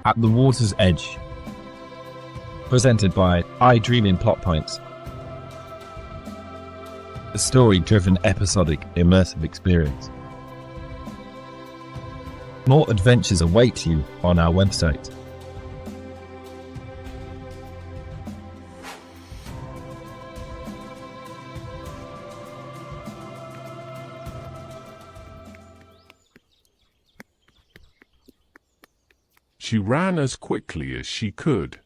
At the Water's Edge. Presented by iDreamInPlotPoints. A story-driven, episodic, immersive experience. More adventures await you on our website. She ran as quickly as she could,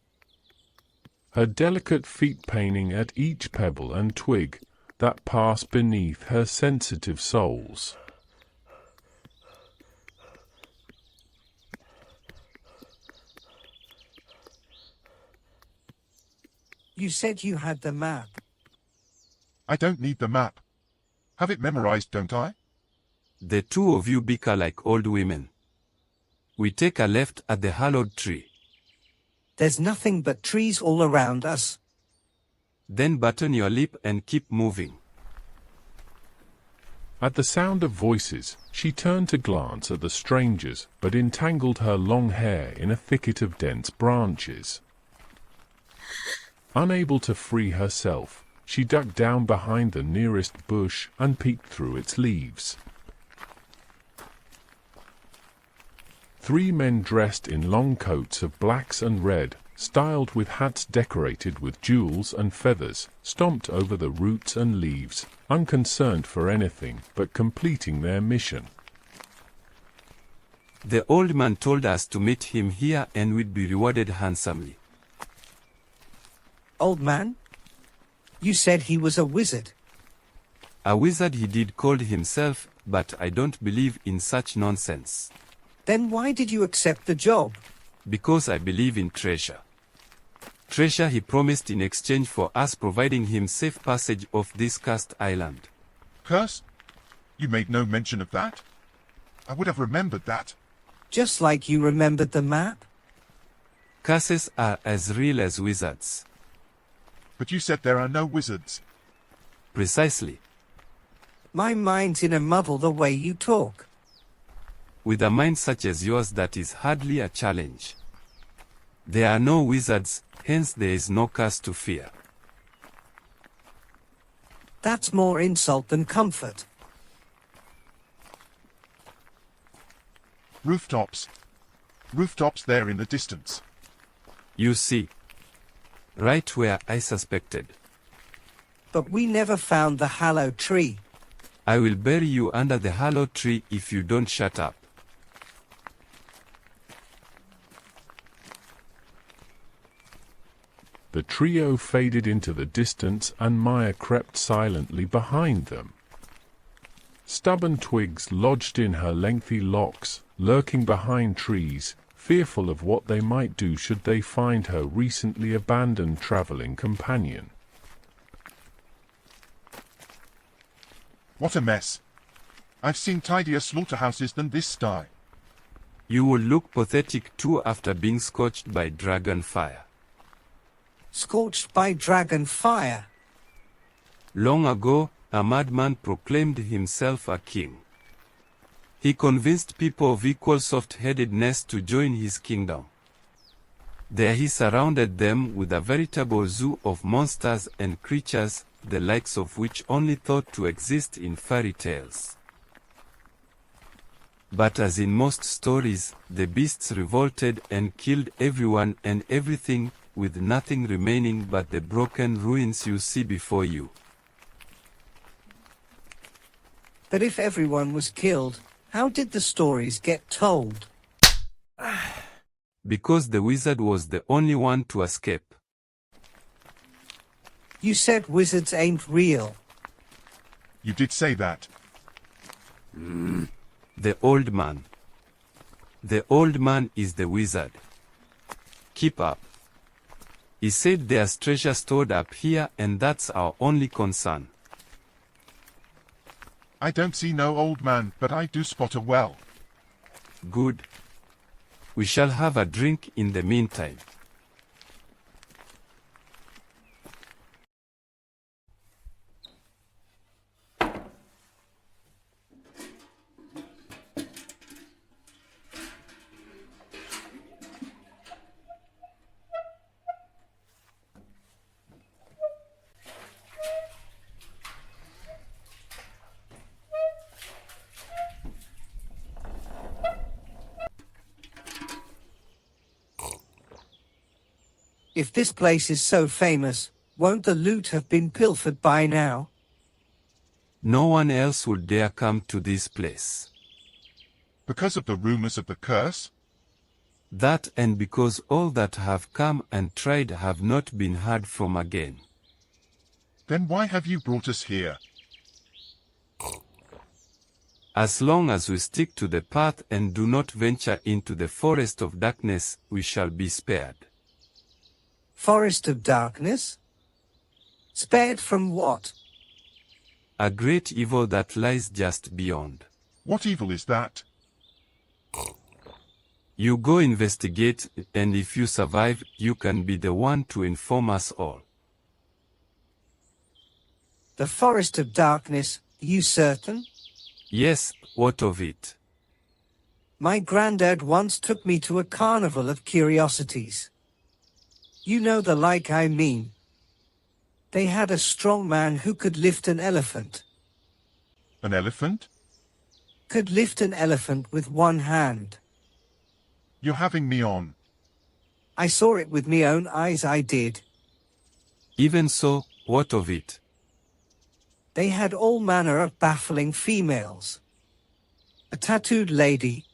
her delicate feet paining at each pebble and twig that passed beneath her sensitive soles. You said you had the map. I don't need the map. Have it memorized, don't I? The two of you bicker like old women. We take a left at the hallowed tree. There's nothing but trees all around us. Then button your lip and keep moving. At the sound of voices, she turned to glance at the strangers, but entangled her long hair in a thicket of dense branches. Unable to free herself, she ducked down behind the nearest bush and peeked through its leaves. Three men dressed in long coats of blacks and red, styled with hats decorated with jewels and feathers, stomped over the roots and leaves, unconcerned for anything but completing their mission. The old man told us to meet him here and we'd be rewarded handsomely. Old man? You said he was a wizard. A wizard he did called himself, but I don't believe in such nonsense. Then why did you accept the job? Because I believe in treasure. Treasure he promised in exchange for us providing him safe passage off this cursed island. Curse? You made no mention of that. I would have remembered that. Just like you remembered the map? Curses are as real as wizards. But you said there are no wizards. Precisely. My mind's in a muddle the way you talk. With a mind such as yours, that is hardly a challenge. There are no wizards, hence there is no curse to fear. That's more insult than comfort. Rooftops. Rooftops there in the distance. You see. Right where I suspected. But we never found the hollow tree. I will bury you under the hollow tree if you don't shut up. The trio faded into the distance and Maya crept silently behind them. Stubborn twigs lodged in her lengthy locks, lurking behind trees, fearful of what they might do should they find her recently abandoned traveling companion. What a mess. I've seen tidier slaughterhouses than this sty. You will look pathetic too after being scorched by dragon fire. Scorched by dragon fire. Long ago, a madman proclaimed himself a king. He convinced people of equal soft-headedness to join his kingdom. There he surrounded them with a veritable zoo of monsters and creatures, the likes of which only thought to exist in fairy tales. But as in most stories, the beasts revolted and killed everyone and everything, with nothing remaining but the broken ruins you see before you. But if everyone was killed, how did the stories get told? Because the wizard was the only one to escape. You said wizards ain't real. You did say that. The old man. The old man is the wizard. Keep up. He said there's treasure stored up here and that's our only concern. I don't see no old man, but I do spot a well. Good. We shall have a drink in the meantime. If this place is so famous, won't the loot have been pilfered by now? No one else would dare come to this place. Because of the rumors of the curse? That and because all that have come and tried have not been heard from again. Then why have you brought us here? As long as we stick to the path and do not venture into the forest of darkness, we shall be spared. Forest of darkness? Spared from what? A great evil that lies just beyond. What evil is that? You go investigate, and if you survive, you can be the one to inform us all. The Forest of Darkness, you certain? Yes, what of it? My granddad once took me to a carnival of curiosities. You know the like I mean. They had a strong man who could lift an elephant. An elephant? Could lift an elephant with one hand. You're having me on. I saw it with me own eyes, I did. Even so, what of it? They had all manner of baffling females. A tattooed lady.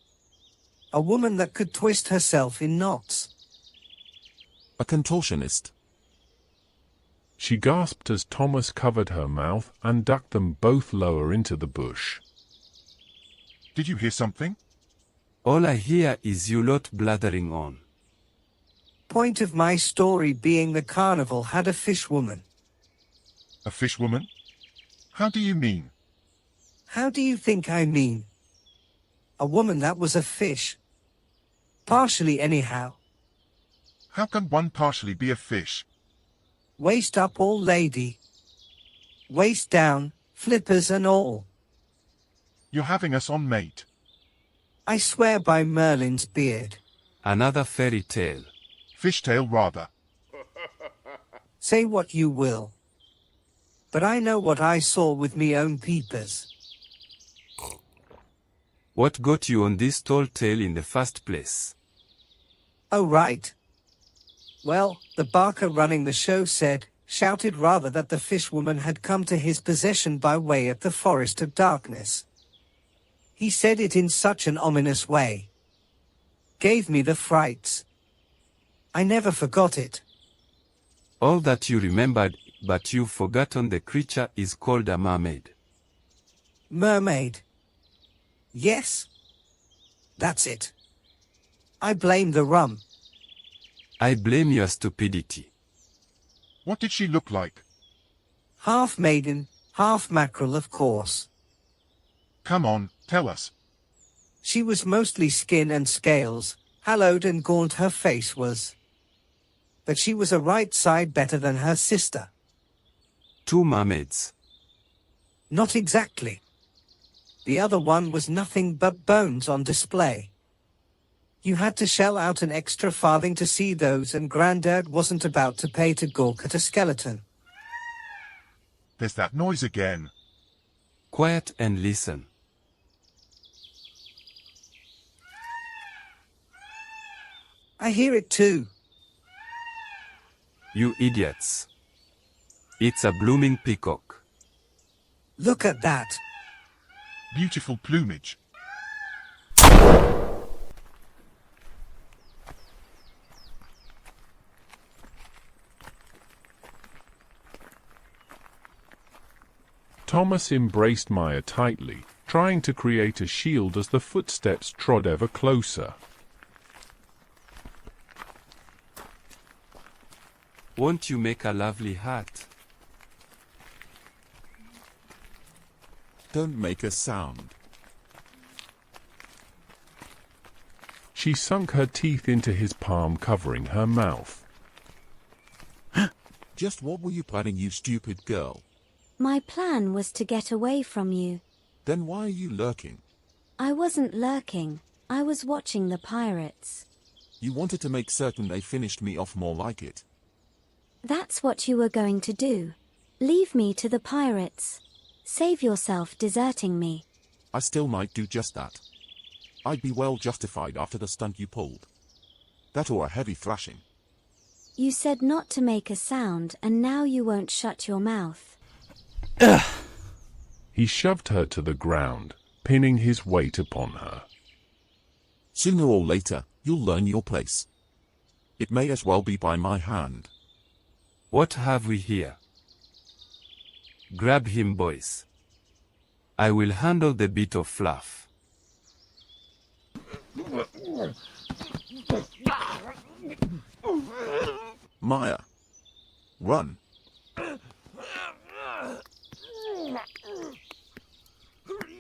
A woman that could twist herself in knots. A contortionist. She gasped as Thomas covered her mouth and ducked them both lower into the bush. Did you hear something? All I hear is you lot blathering on. Point of my story being the carnival had a fishwoman. A fishwoman? How do you mean? How do you think I mean? A woman that was a fish. Partially anyhow. How can one partially be a fish? Waist up all lady. Waist down, flippers and all. You're having us on, mate. I swear by Merlin's beard. Another fairy tale. Fishtail rather. Say what you will. But I know what I saw with me own peepers. What got you on this tall tale in the first place? Oh right. Well, the barker running the show shouted rather that the fishwoman had come to his possession by way of the Forest of Darkness. He said it in such an ominous way. Gave me the frights. I never forgot it. All that you remembered, but you've forgotten the creature is called a mermaid. Mermaid. Yes. That's it. I blame the rum. I blame your stupidity. What did she look like? Half maiden, half mackerel, of course. Come on, tell us. She was mostly skin and scales, hallowed and gaunt her face was. But she was a right side better than her sister. 2 mermaids. Not exactly. The other one was nothing but bones on display. You had to shell out an extra farthing to see those, and Grandad wasn't about to pay to gawk at a skeleton. There's that noise again. Quiet and listen. I hear it too. You idiots. It's a blooming peacock. Look at that. Beautiful plumage. Thomas embraced Maya tightly, trying to create a shield as the footsteps trod ever closer. Won't you make a lovely hat? Don't make a sound. She sunk her teeth into his palm, covering her mouth. Just what were you planning, you stupid girl? My plan was to get away from you. Then why are you lurking? I wasn't lurking. I was watching the pirates. You wanted to make certain they finished me off, more like it. That's what you were going to do. Leave me to the pirates. Save yourself deserting me. I still might do just that. I'd be well justified after the stunt you pulled. That or a heavy thrashing. You said not to make a sound and now you won't shut your mouth. He shoved her to the ground, pinning his weight upon her. Sooner or later, you'll learn your place. It may as well be by my hand. What have we here? Grab him, boys. I will handle the bit of fluff. Maya. Run.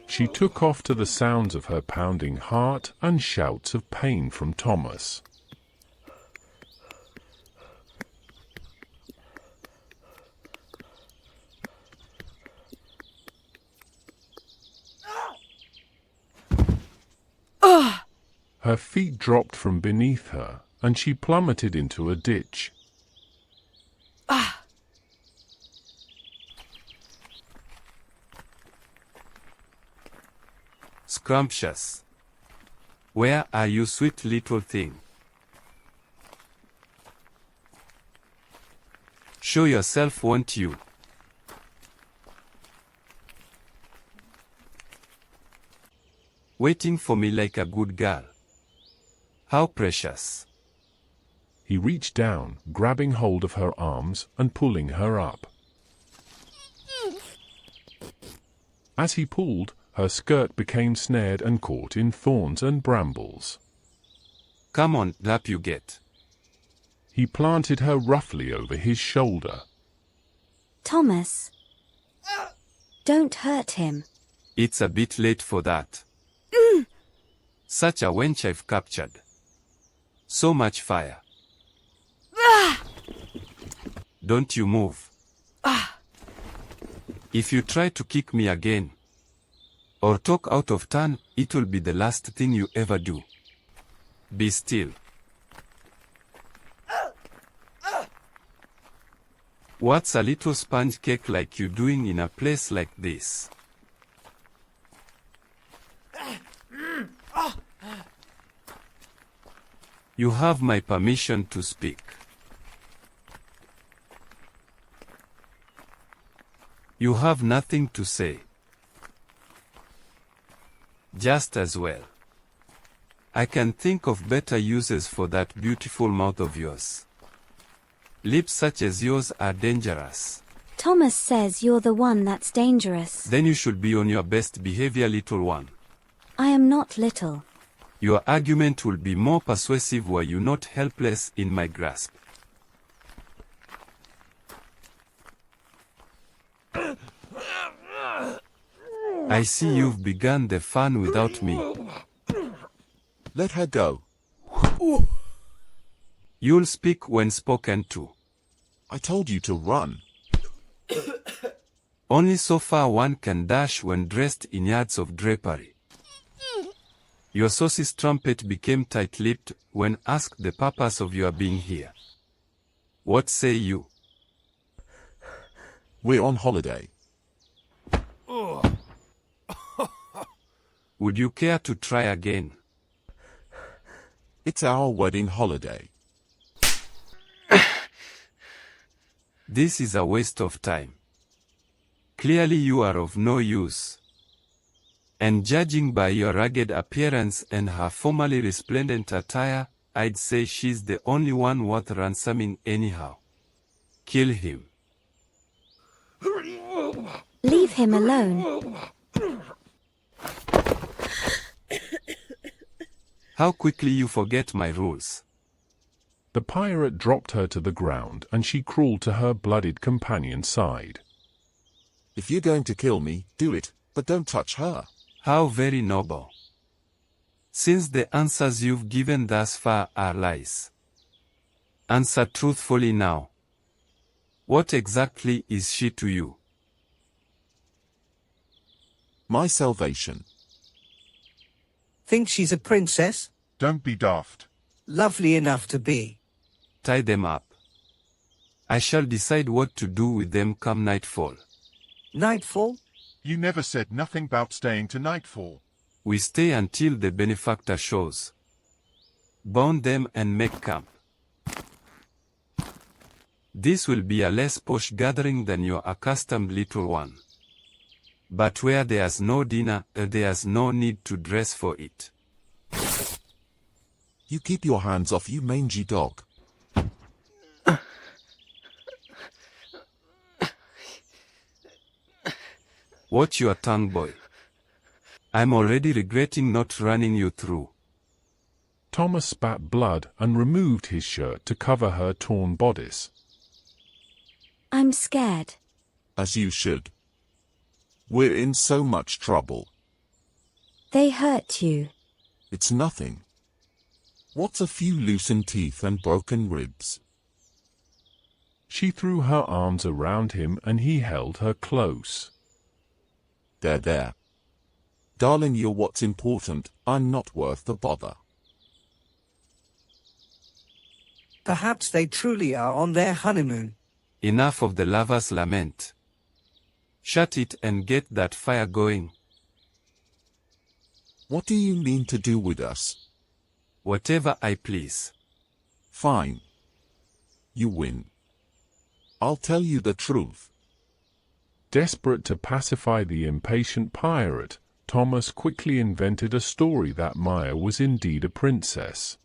She took off to the sounds of her pounding heart and shouts of pain from Thomas. Her feet dropped from beneath her, and she plummeted into a ditch. Scrumptious. Where are you, sweet little thing? Show yourself, won't you? Waiting for me like a good girl. How precious. He reached down, grabbing hold of her arms and pulling her up. As he pulled, her skirt became snared and caught in thorns and brambles. Come on, up you get. He planted her roughly over his shoulder. Thomas. Don't hurt him. It's a bit late for that. Such a wench I've captured. So much fire. Don't you move. If you try to kick me again, or talk out of turn, it will be the last thing you ever do. Be still. What's a little sponge cake like you doing in a place like this? You have my permission to speak. You have nothing to say. Just as well. I can think of better uses for that beautiful mouth of yours. Lips such as yours are dangerous. Thomas says you're the one that's dangerous. Then you should be on your best behavior, little one. I am not little. Your argument will be more persuasive were you not helpless in my grasp. I see you've begun the fun without me. Let her go. You'll speak when spoken to. I told you to run. Only so far one can dash when dressed in yards of drapery. Your saucy's trumpet became tight-lipped when asked the purpose of your being here. What say you? We're on holiday. Would you care to try again? It's our wedding holiday. This is a waste of time. Clearly you are of no use. And judging by your rugged appearance and her formerly resplendent attire, I'd say she's the only one worth ransoming anyhow. Kill him. Leave him alone. How quickly you forget my rules. The pirate dropped her to the ground and she crawled to her blooded companion's side. If you're going to kill me, do it, but don't touch her. How very noble. Since the answers you've given thus far are lies. Answer truthfully now. What exactly is she to you? My salvation. Think she's a princess? Don't be daft. Lovely enough to be. Tie them up. I shall decide what to do with them come nightfall. Nightfall? You never said nothing about staying to nightfall. We stay until the benefactor shows. Bound them and make camp. This will be a less posh gathering than your accustomed little one. But where there's no dinner, there's no need to dress for it. You keep your hands off, you mangy dog. Watch your tongue, boy. I'm already regretting not running you through. Thomas spat blood and removed his shirt to cover her torn bodice. I'm scared. As you should. We're in so much trouble. They hurt you. It's nothing. What's a few loosened teeth and broken ribs? She threw her arms around him and he held her close. There. Darling, you're what's important. I'm not worth the bother. Perhaps they truly are on their honeymoon. Enough of the lover's lament. Shut it and get that fire going. What do you mean to do with us? Whatever I please. Fine. You win. I'll tell you the truth. Desperate to pacify the impatient pirate, Thomas quickly invented a story that Maya was indeed a princess.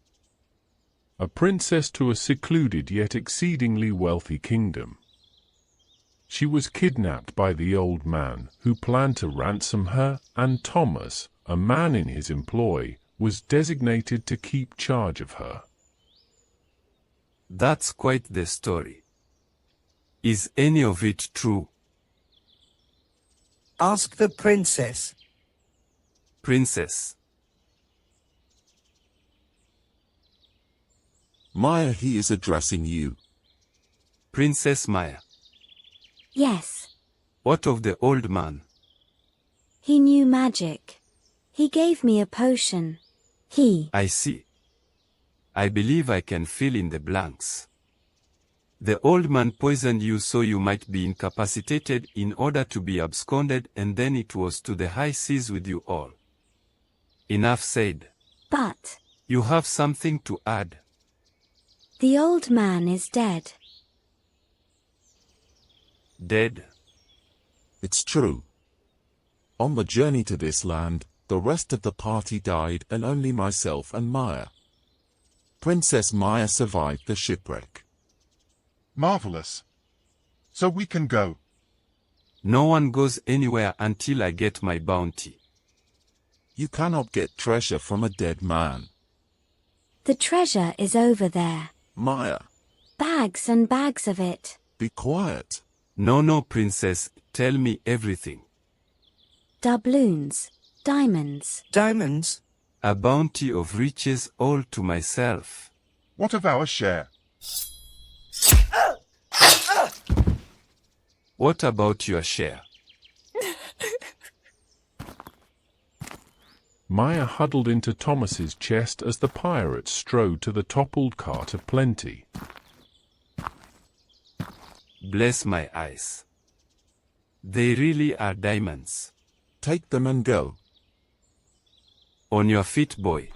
A princess to a secluded yet exceedingly wealthy kingdom. She was kidnapped by the old man, who planned to ransom her, and Thomas, a man in his employ, was designated to keep charge of her. That's quite the story. Is any of it true? Ask the princess. Princess. Maya, he is addressing you. Princess Maya. Yes. What of the old man? He knew magic. He gave me a potion. I see. I believe I can fill in the blanks. The old man poisoned you so you might be incapacitated in order to be absconded, and then it was to the high seas with you all. Enough said. But You have something to add. the old man is dead. Dead? It's true. On the journey to this land, the rest of the party died and only myself and Maya. Princess Maya survived the shipwreck. Marvelous. So we can go. No one goes anywhere until I get my bounty. You cannot get treasure from a dead man. The treasure is over there. Maya, Bags and bags of it. be quiet. No, princess, tell me everything. Doubloons. Diamonds. Diamonds? A bounty of riches all to myself. What of our share? What about your share? Maya huddled into Thomas's chest as the pirates strode to the toppled cart of plenty. Bless my eyes. They really are diamonds. Take them and go. On your feet, boy.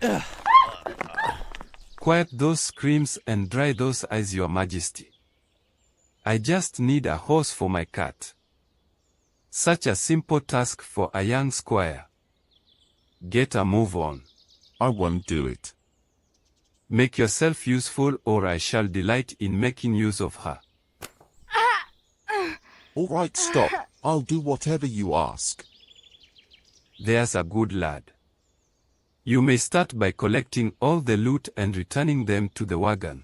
Quiet those screams and dry those eyes, your majesty. I just need a horse for my cat. Such a simple task for a young squire. Get a move on. I won't do it. Make yourself useful, or I shall delight in making use of her. All right, stop. I'll do whatever you ask. There's a good lad. You may start by collecting all the loot and returning them to the wagon.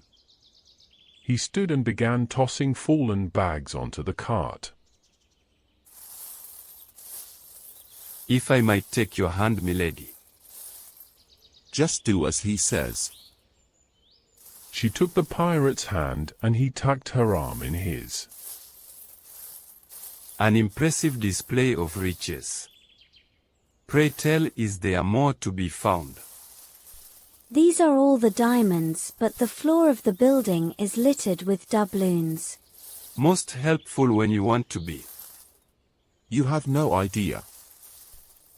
He stood and began tossing fallen bags onto the cart. If I might take your hand, milady. Just do as he says. She took the pirate's hand and he tucked her arm in his. An impressive display of riches. Pray tell, is there more to be found? These are all the diamonds, but the floor of the building is littered with doubloons. Most helpful when you want to be. You have no idea.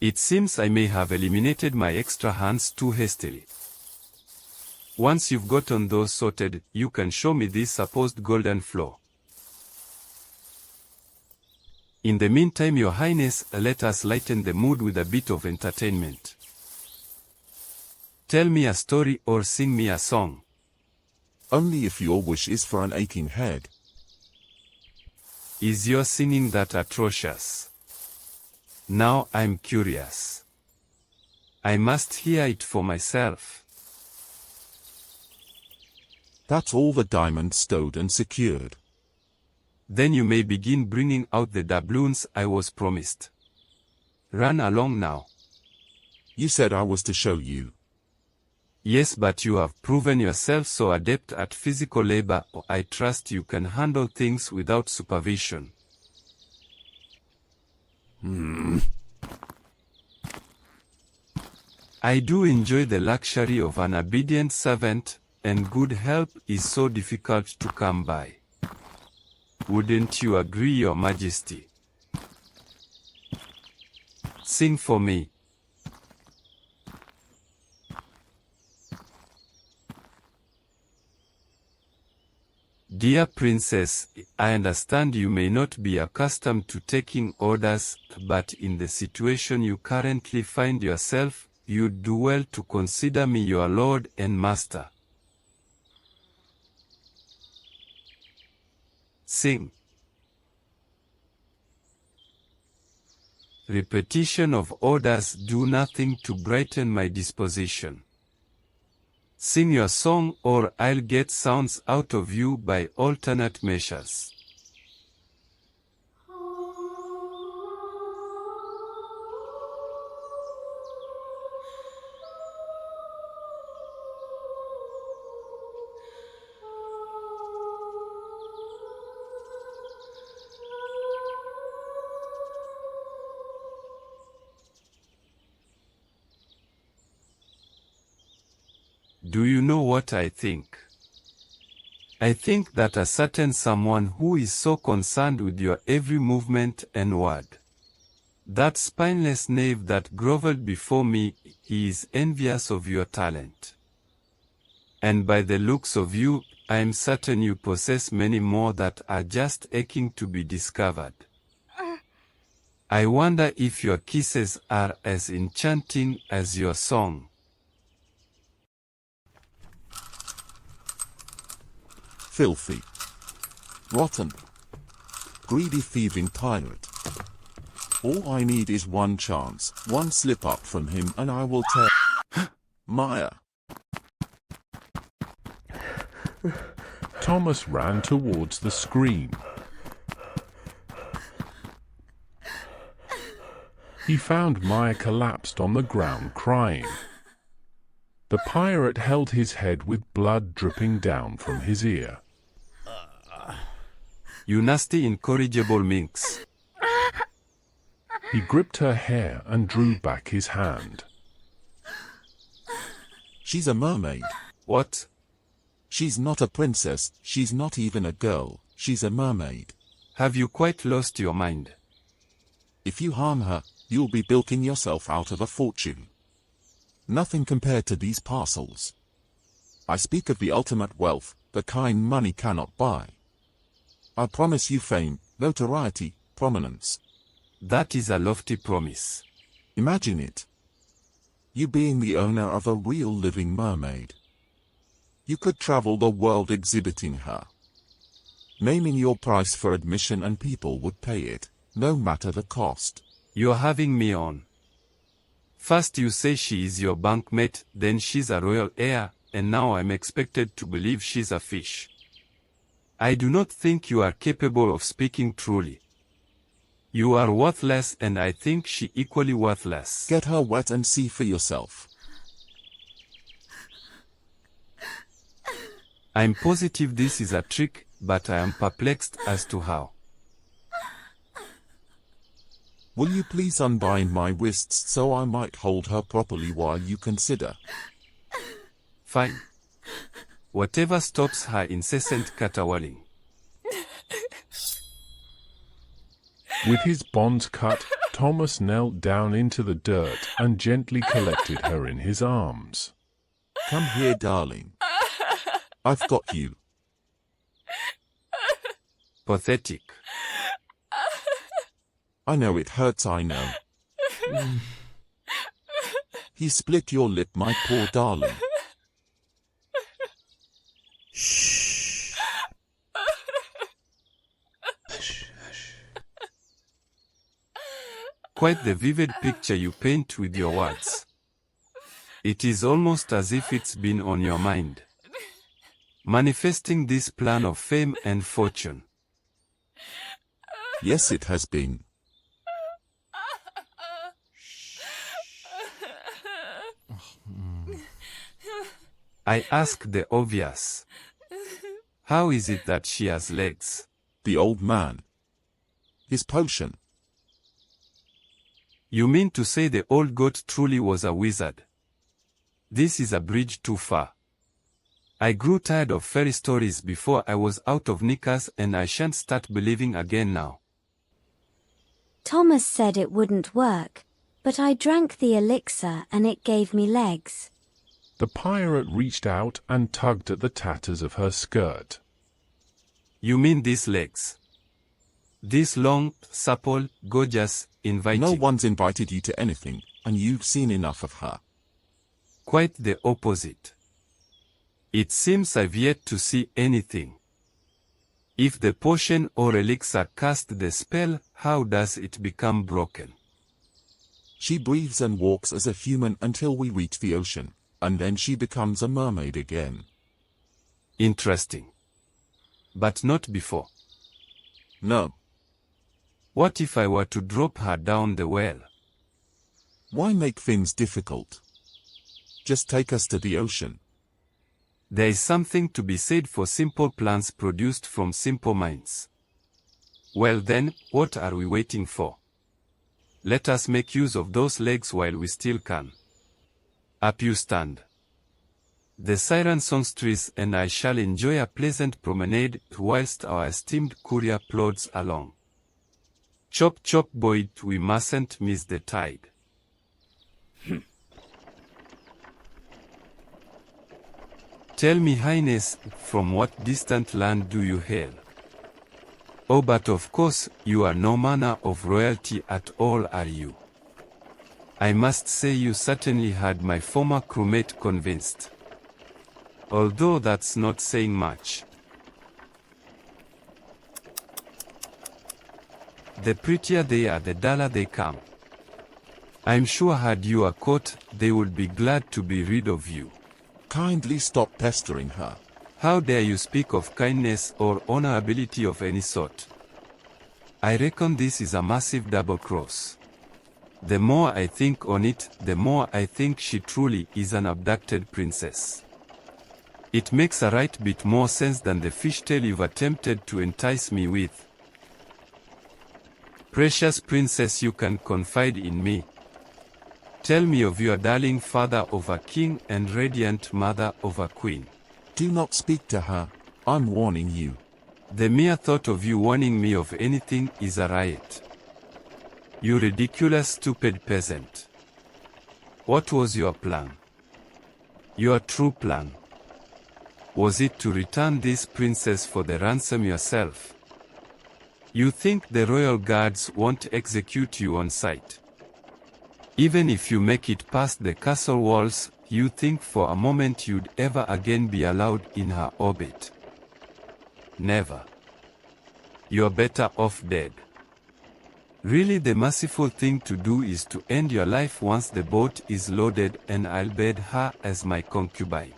It seems I may have eliminated my extra hands too hastily. Once you've gotten those sorted, you can show me this supposed golden floor. In the meantime, Your Highness, let us lighten the mood with a bit of entertainment. Tell me a story or sing me a song. Only if your wish is for an aching head. Is your singing that atrocious? Now I'm curious. I must hear it for myself. That's all the diamonds stowed and secured. Then you may begin bringing out the doubloons I was promised. Run along now. You said I was to show you. Yes, but you have proven yourself so adept at physical labor, I trust you can handle things without supervision. I do enjoy the luxury of an obedient servant, and good help is so difficult to come by. Wouldn't you agree, Your Majesty? Sing for me. Dear Princess, I understand you may not be accustomed to taking orders, but in the situation you currently find yourself, you'd do well to consider me your lord and master. Sing. Repetition of orders do nothing to brighten my disposition. Sing your song or I'll get sounds out of you by alternate measures. Do you know what I think? I think that a certain someone who is so concerned with your every movement and word. That spineless knave that grovelled before me, he is envious of your talent. And by the looks of you, I am certain you possess many more that are just aching to be discovered. I wonder if your kisses are as enchanting as your song. Filthy, rotten, greedy thieving tyrant. All I need is one chance, one slip up from him and I will tear... Maya. Thomas ran towards the screen. He found Maya collapsed on the ground crying. The pirate held his head with blood dripping down from his ear. You nasty incorrigible minx. He gripped her hair and drew back his hand. She's a mermaid. What? She's not a princess, she's not even a girl, she's a mermaid. Have you quite lost your mind? If you harm her, you'll be bilking yourself out of a fortune. Nothing compared to these parcels. I speak of the ultimate wealth, the kind money cannot buy. I promise you fame, notoriety, prominence. That is a lofty promise. Imagine it. You being the owner of a real living mermaid. You could travel the world exhibiting her. Naming your price for admission and people would pay it, no matter the cost. You're having me on. First you say she is your bunkmate, then she's a royal heir, and now I'm expected to believe she's a fish. I do not think you are capable of speaking truly. You are worthless and I think she equally worthless. Get her wet and see for yourself. I'm positive this is a trick, but I am perplexed as to how. Will you please unbind my wrists so I might hold her properly while you consider? Fine. Whatever stops her incessant caterwauling. With his bonds cut, Thomas knelt down into the dirt and gently collected her in his arms. Come here, darling. I've got you. Pathetic. I know it hurts, I know. He split your lip, my poor darling. Shh. Quite the vivid picture you paint with your words. It is almost as if it's been on your mind. Manifesting this plan of fame and fortune. Yes, it has been. I ask the obvious. How is it that she has legs? The old man. His potion. You mean to say the old goat truly was a wizard? This is a bridge too far. I grew tired of fairy stories before I was out of knickers, and I shan't start believing again now. Thomas said it wouldn't work, but I drank the elixir and it gave me legs. The pirate reached out and tugged at the tatters of her skirt. You mean these legs? This long, supple, gorgeous, inviting. No one's invited you to anything, and you've seen enough of her. Quite the opposite. It seems I've yet to see anything. If the potion or elixir cast the spell, how does it become broken? She breathes and walks as a human until we reach the ocean, and then she becomes a mermaid again. Interesting. But not before. No. What if I were to drop her down the well? Why make things difficult? Just take us to the ocean. There is something to be said for simple plans produced from simple minds. Well then, what are we waiting for? Let us make use of those legs while we still can. Up you stand. The siren songstress and I shall enjoy a pleasant promenade whilst our esteemed courier plods along. Chop chop boy, we mustn't miss the tide. Tell me, Highness, from what distant land do you hail? Oh, but of course, you are no manner of royalty at all, are you? I must say you certainly had my former crewmate convinced. Although that's not saying much. The prettier they are, the duller they come. I'm sure had you a court, they would be glad to be rid of you. Kindly stop pestering her. How dare you speak of kindness or honorability of any sort? I reckon this is a massive double cross. The more I think on it, the more I think she truly is an abducted princess. It makes a right bit more sense than the fishtail you've attempted to entice me with. Precious princess, you can confide in me. Tell me of your darling father of a king and radiant mother of a queen. Do not speak to her. I'm warning you. The mere thought of you warning me of anything is a riot. You ridiculous, stupid peasant. What was your plan? Your true plan? Was it to return this princess for the ransom yourself? You think the royal guards won't execute you on sight? Even if you make it past the castle walls, you think for a moment you'd ever again be allowed in her orbit? Never. You're better off dead. Really, the merciful thing to do is to end your life once the boat is loaded, and I'll bed her as my concubine.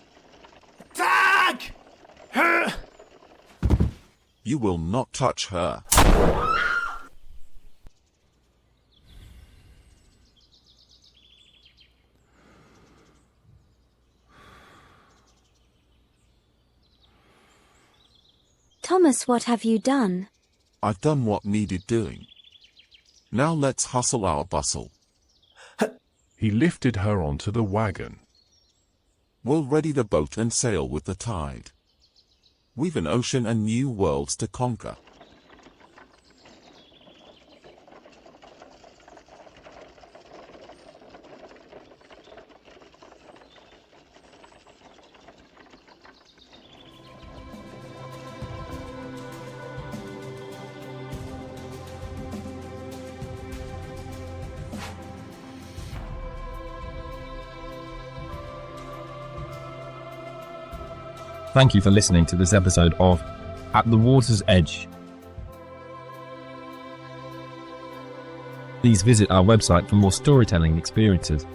Tag! Her! You will not touch her. Thomas, what have you done? I've done what needed doing. Now let's hustle our bustle. He lifted her onto the wagon. We'll ready the boat and sail with the tide. We've an ocean and new worlds to conquer. Thank you for listening to this episode of At the Water's Edge. Please visit our website for more storytelling experiences.